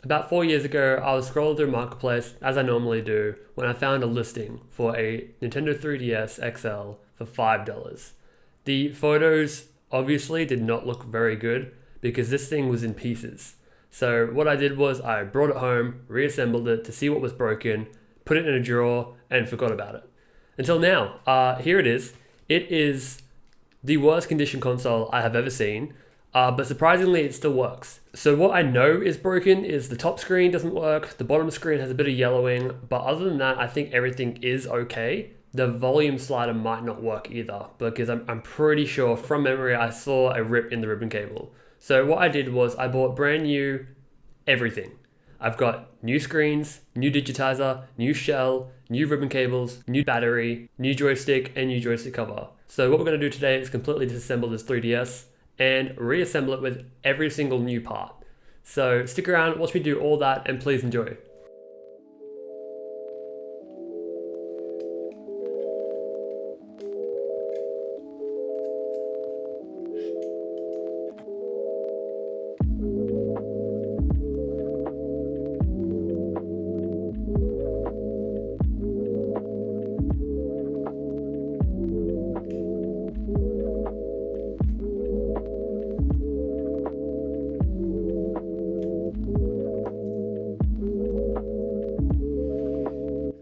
About 4 years ago, I was scrolling through Marketplace, as I normally do, when I found a listing for a Nintendo 3DS XL for $5. The photos obviously did not look very good because this thing was in pieces. So what I did was I brought it home, reassembled it to see what was broken, put it in a drawer, and forgot about it. Until now, here it is. It is the worst condition console I have ever seen, but surprisingly it still works. So what I know is broken is the top screen doesn't work, the bottom screen has a bit of yellowing, but other than that I think everything is okay. The volume slider might not work either because I'm pretty sure from memory I saw a rip in the ribbon cable. So what I did was I bought brand new everything. I've got new screens, new digitizer, new shell, new ribbon cables, new battery, new joystick, and new joystick cover. So what we're going to do today is completely disassemble this 3DS and reassemble it with every single new part. So stick around, watch me do all that, and please enjoy.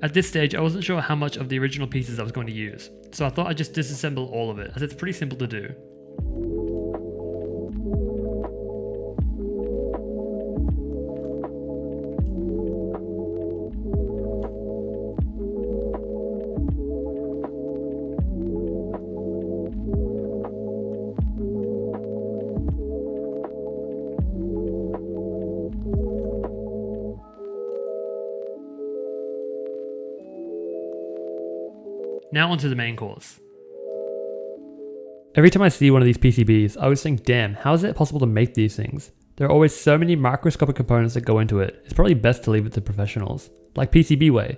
At this stage, I wasn't sure how much of the original pieces I was going to use, so I thought I'd just disassemble all of it, as it's pretty simple to do. Now onto the main course. Every time I see one of these PCBs, I always think, damn, how is it possible to make these things? There are always so many microscopic components that go into it, it's probably best to leave it to professionals. Like PCBWay.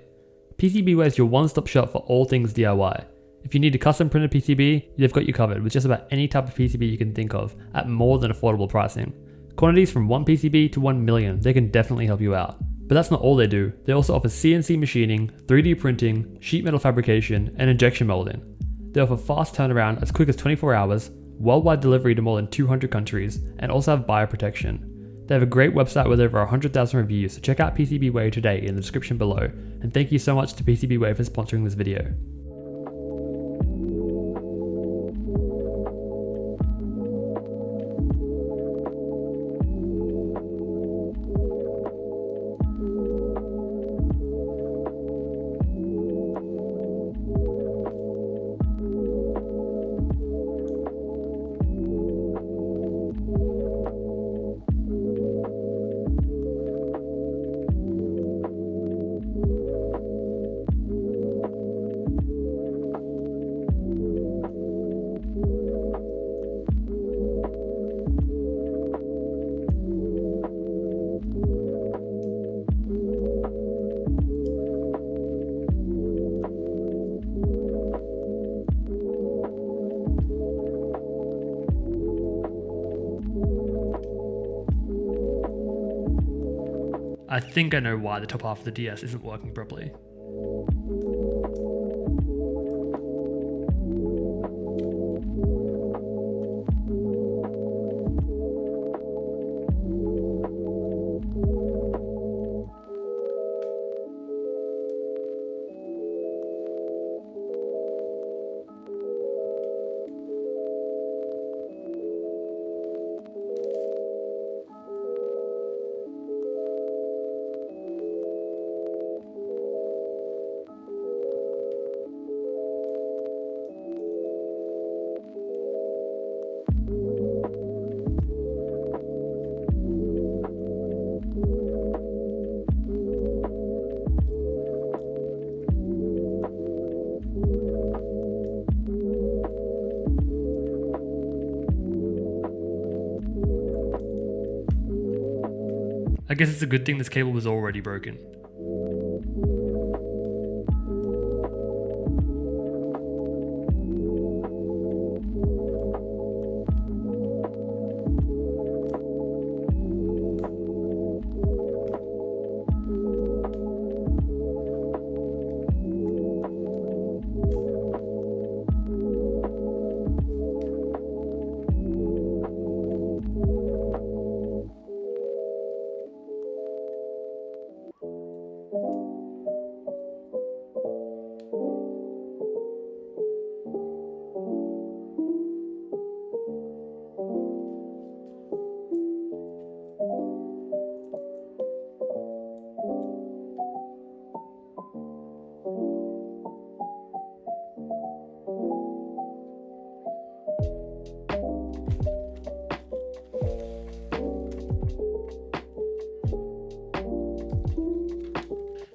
PCBWay is your one-stop shop for all things DIY. If you need a custom printed PCB, they've got you covered with just about any type of PCB you can think of at more than affordable pricing. Quantities from 1 PCB to 1 million, they can definitely help you out. But that's not all they do. They also offer CNC machining, 3D printing, sheet metal fabrication, and injection molding. They offer fast turnaround as quick as 24 hours, worldwide delivery to more than 200 countries, and also have buyer protection. They have a great website with over 100,000 reviews, so check out PCBWay today in the description below. And thank you so much to PCBWay for sponsoring this video. I think I know why the top half of the DS isn't working properly. I guess it's a good thing this cable was already broken.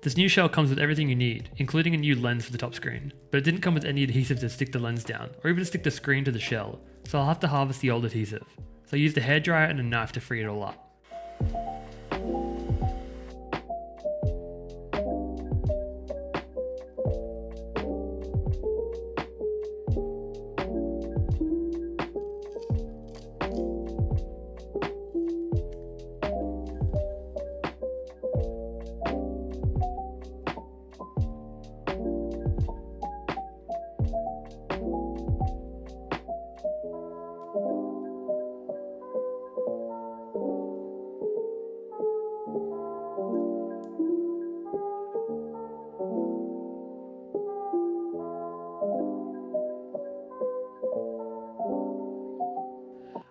This new shell comes with everything you need, including a new lens for the top screen, but it didn't come with any adhesive to stick the lens down, or even to stick the screen to the shell, so I'll have to harvest the old adhesive. So I used a hairdryer and a knife to free it all up.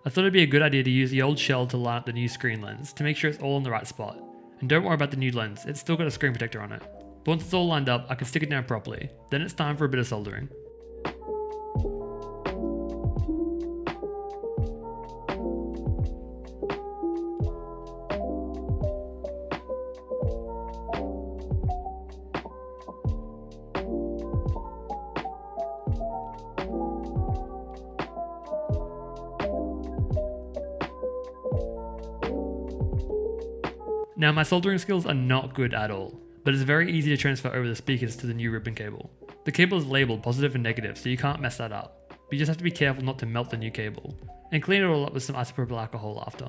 I thought it'd be a good idea to use the old shell to line up the new screen lens to make sure it's all in the right spot. And don't worry about the new lens, it's still got a screen protector on it. But once it's all lined up, I can stick it down properly. Then it's time for a bit of soldering. Now my soldering skills are not good at all, but it's very easy to transfer over the speakers to the new ribbon cable. The cable is labelled positive and negative, so you can't mess that up, but you just have to be careful not to melt the new cable, and clean it all up with some isopropyl alcohol after.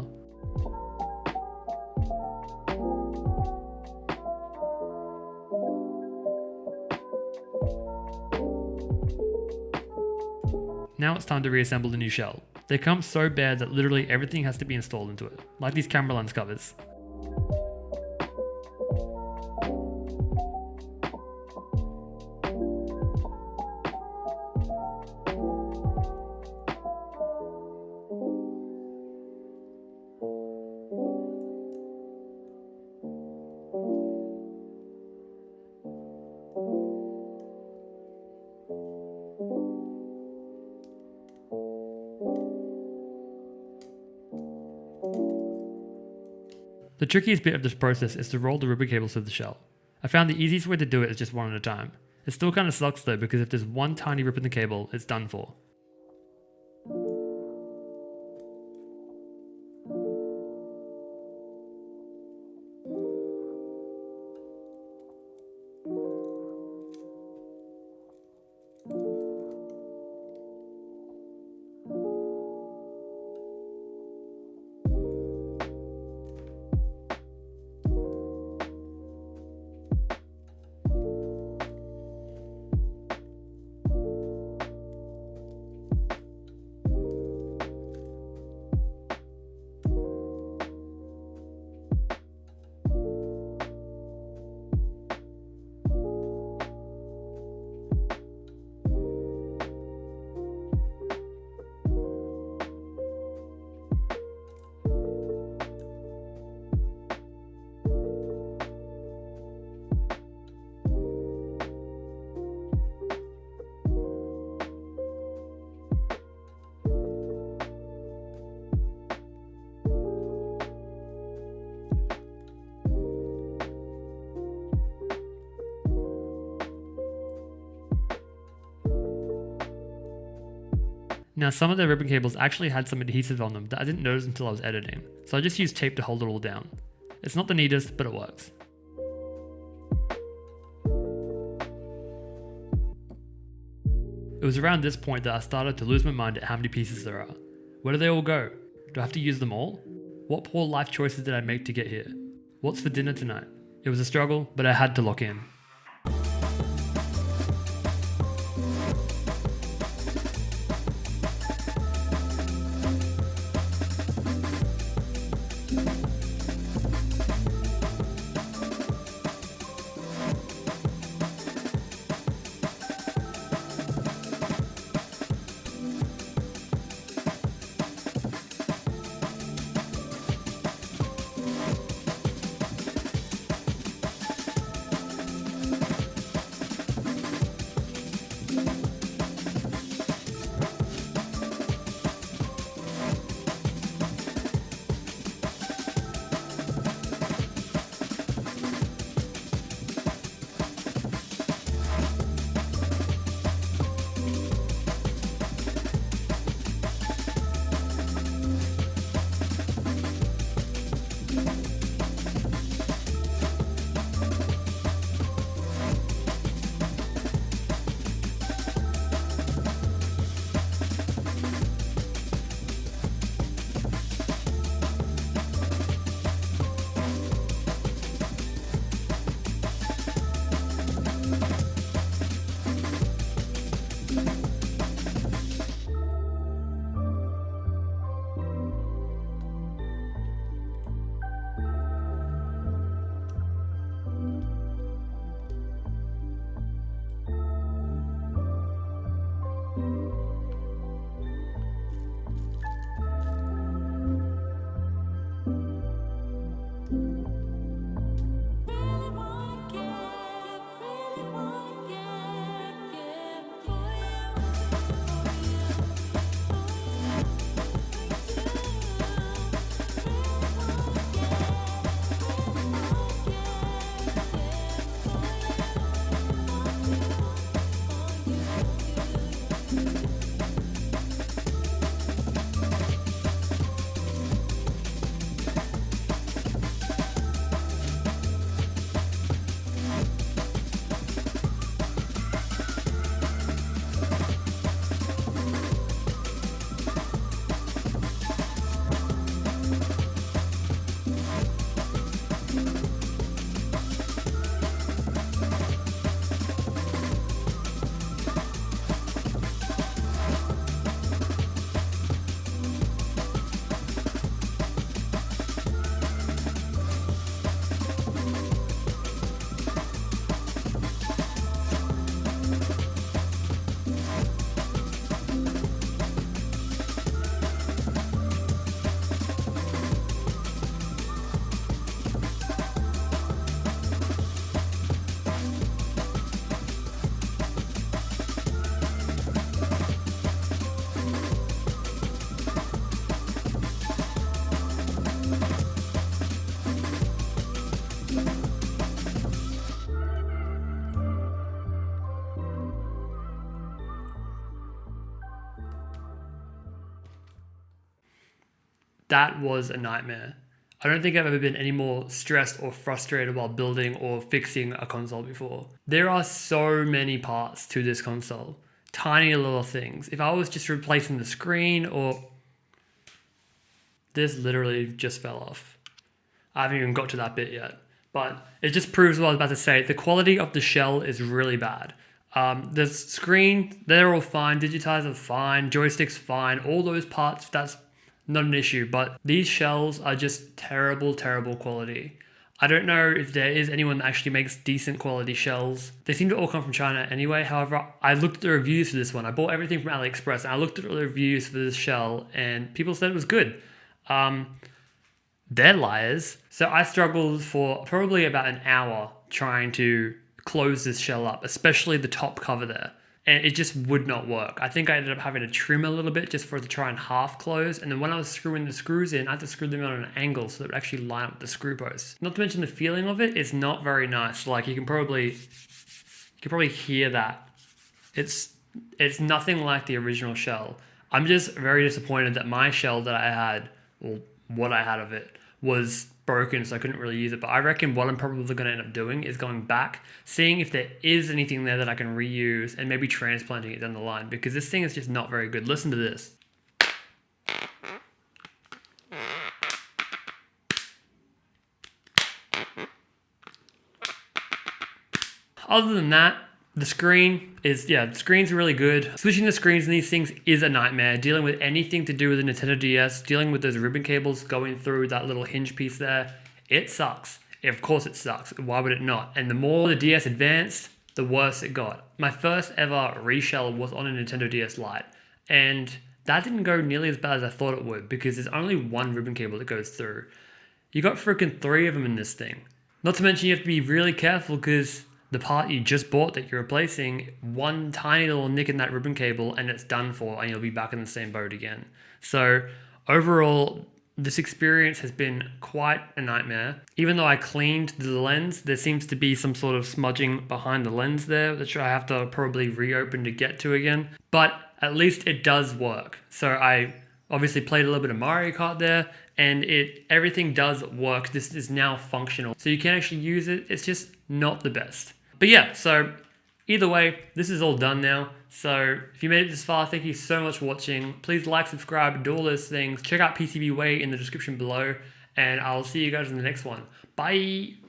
Now it's time to reassemble the new shell. They come so bare that literally everything has to be installed into it, like these camera lens covers. The trickiest bit of this process is to roll the ribbon cables through the shell. I found the easiest way to do it is just one at a time. It still kind of sucks though, because if there's one tiny rip in the cable, it's done for. Now some of the ribbon cables actually had some adhesive on them that I didn't notice until I was editing, so I just used tape to hold it all down. It's not the neatest, but it works. It was around this point that I started to lose my mind at how many pieces there are. Where do they all go? Do I have to use them all? What poor life choices did I make to get here? What's for dinner tonight? It was a struggle, but I had to lock in. that was a nightmare. I don't think I've ever been any more stressed or frustrated while building or fixing a console before. There are so many parts to this console. Tiny little things. If I was just replacing the screen or... This literally just fell off. I haven't even got to that bit yet. But it just proves what I was about to say. The quality of the shell is really bad. The screen, they're all fine. Digitizer, fine. Joystick's fine. All those parts, that's not an issue. But these shells are just terrible, terrible quality. I don't know if there is anyone that actually makes decent quality shells. They seem to all come from China anyway. However, I looked at the reviews for this one. I bought everything from AliExpress and I looked at all the reviews for this shell and people said it was good. They're liars. So I struggled for probably about an hour trying to close this shell up, especially the top cover there. And it just would not work. I think I ended up having to trim a little bit just for it to try and half close. And then when I was screwing the screws in, I had to screw them in on an angle so that it would actually line up with the screw posts. Not to mention the feeling of it is not very nice. Like you can probably hear that. It's nothing like the original shell. I'm just very disappointed that my shell that I had, or what I had of it, was broken, so I couldn't really use it. But I reckon what I'm probably going to end up doing is going back, seeing if there is anything there that I can reuse, and maybe transplanting it down the line, because this thing is just not very good. Listen to this. Other than that, the screen's really good. Switching the screens in these things is a nightmare. Dealing with anything to do with the Nintendo DS, dealing with those ribbon cables going through that little hinge piece there, it sucks. Of course it sucks. Why would it not? And the more the DS advanced, the worse it got. My first ever reshell was on a Nintendo DS Lite, and that didn't go nearly as bad as I thought it would because there's only one ribbon cable that goes through. You got freaking 3 of them in this thing. Not to mention you have to be really careful because the part you just bought that you're replacing, one tiny little nick in that ribbon cable and it's done for and you'll be back in the same boat again. So overall, this experience has been quite a nightmare. Even though I cleaned the lens, there seems to be some sort of smudging behind the lens there, which I have to probably reopen to get to again. But at least it does work. So I obviously played a little bit of Mario Kart there, and everything does work. This is now functional. So you can actually use it. It's just not the best. But yeah, so either way, this is all done now. So if you made it this far, thank you so much for watching. Please like, subscribe, do all those things. Check out PCB Way in the description below, and I'll see you guys in the next one. Bye!